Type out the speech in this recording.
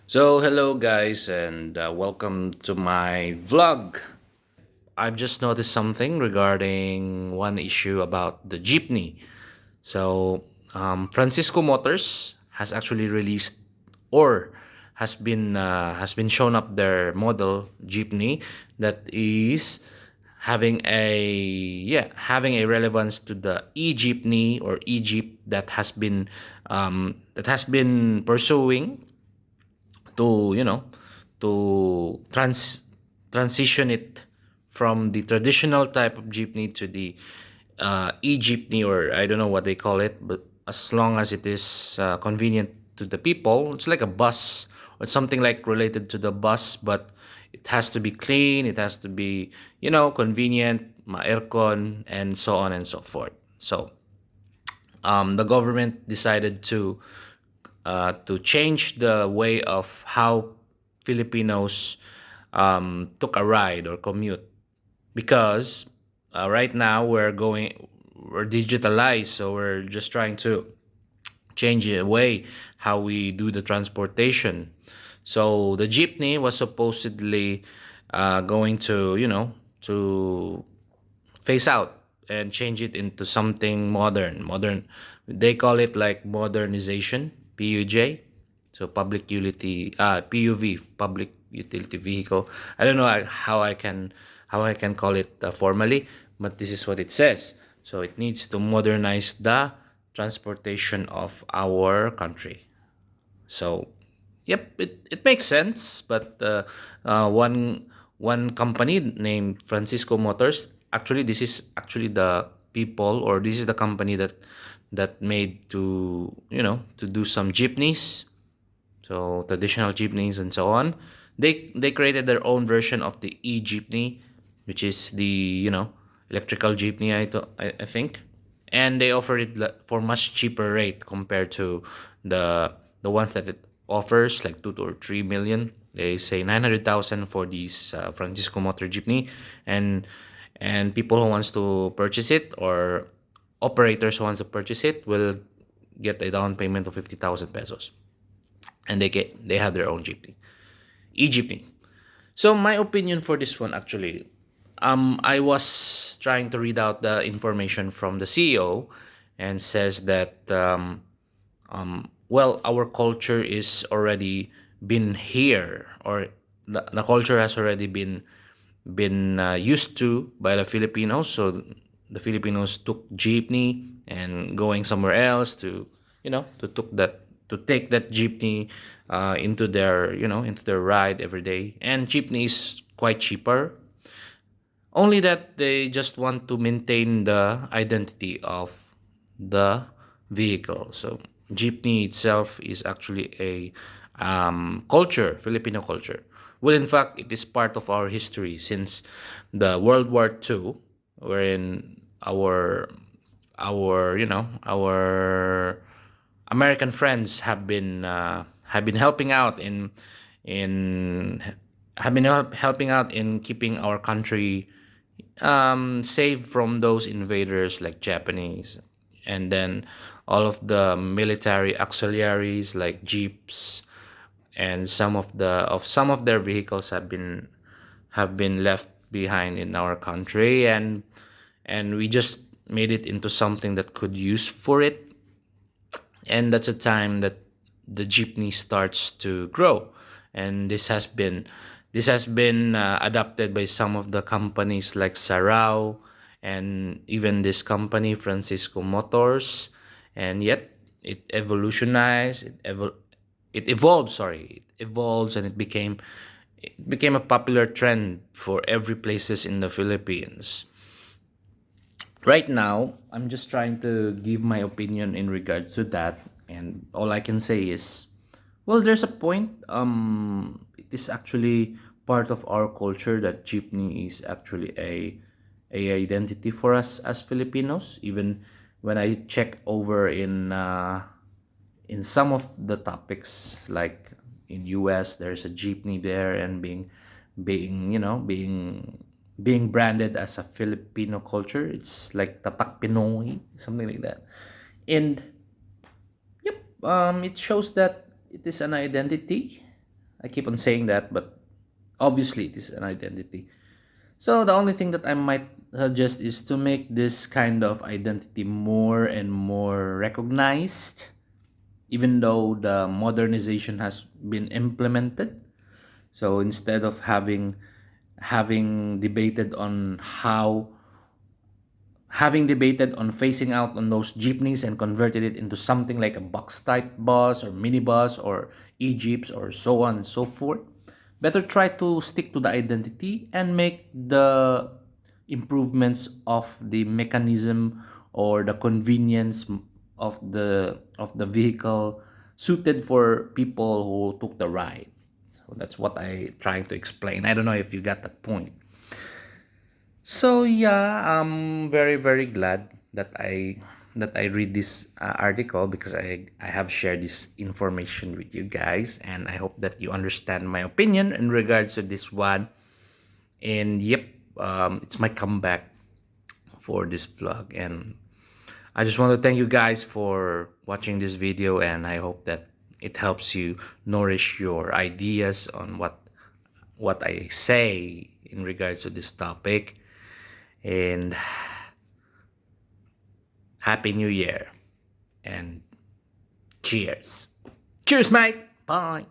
So, hello guys, and welcome to my vlog. I've just noticed something regarding one issue about the jeepney. So, Francisco Motors has actually released or has been shown up their model jeepney that is having a relevance to the e-jeepney or e-jeep that has been pursuing to to transition it from the traditional type of jeepney to the e-jeepney, or I don't know what they call it, but as long as it is convenient to the people, it's like a bus or something like related to the bus, but it has to be clean, it has to be convenient, ma-aircon, and so on and so forth. So the government decided to change the way of how Filipinos took a ride or commute, because right now we're digitalized, so we're just trying to change the way how we do the transportation. So the jeepney was supposedly going to to phase out and change it into something modern. They call it like modernization, PUJ. So public utility vehicle. I don't know how I can call it formally, but this is what it says. So it needs to modernize the transportation of our country. So, yep, it makes sense. But one company named Francisco Motors, actually, this is actually the people, or this is the company that made to do some jeepneys, so traditional jeepneys and so on. They created their own version of the e-jeepney, which is the electrical jeepney, I think, and they offer it for much cheaper rate compared to the ones that it offers, like 2 or 3 million. They say 900,000 for these Francisco Motor jeepney, and people who wants to purchase it, or operators who wants to purchase it, will get a down payment of 50,000 pesos, and they have their own jeepney, e-jeepney. So my opinion for this one, actually, I was trying to read out the information from the CEO, and says that well, our culture is already been here, or the culture has already been used to by the Filipinos. So the Filipinos took jeepney and going somewhere else to to take that jeepney into their into their ride every day. And jeepney is quite cheaper. Only that they just want to maintain the identity of the vehicle. So jeepney itself is actually a culture, Filipino culture. Well, in fact, it is part of our history since the World War II, wherein our American friends have been helping out in helping out in keeping our country safe from those invaders like Japanese. And then all of the military auxiliaries like jeeps, and some of their vehicles have been left behind in our country, and we just made it into something that could use for it. And that's a time that the jeepney starts to grow. And this has been adopted by some of the companies like Sarao, and even this company Francisco Motors. And yet it evolutionized, it evolved, sorry, it evolves, and it became a popular trend for every places in the Philippines. Right now, I'm just trying to give my opinion in regards to that, and all I can say is, well, there's a point. It is actually part of our culture that jeepney is actually a identity for us as Filipinos. Even when I check over in some of the topics, like in US, there's a jeepney there, and being branded as a Filipino culture. It's like tatak Pinoy, something like that. And yep, it shows that it is an identity. I keep on saying that, but obviously it is an identity. So the only thing that I might suggest is to make this kind of identity more and more recognized, even though the modernization has been implemented. So instead of having debated on how having debated on phasing out on those jeepneys and converted it into something like a box type bus or minibus or e-jeeps or so on and so forth, better try to stick to the identity and make the improvements of the mechanism or the convenience of the vehicle suited for people who took the ride. So that's what I trying to explain. I don't know if you got that point. So yeah, I'm very glad that I read this article because I have shared this information with you guys, and I hope that you understand my opinion in regards to this one. And yep, it's my comeback for this vlog, and I just want to thank you guys for watching this video, and I hope that it helps you nourish your ideas on what I say in regards to this topic. And Happy New Year and cheers. Cheers, mate. Bye.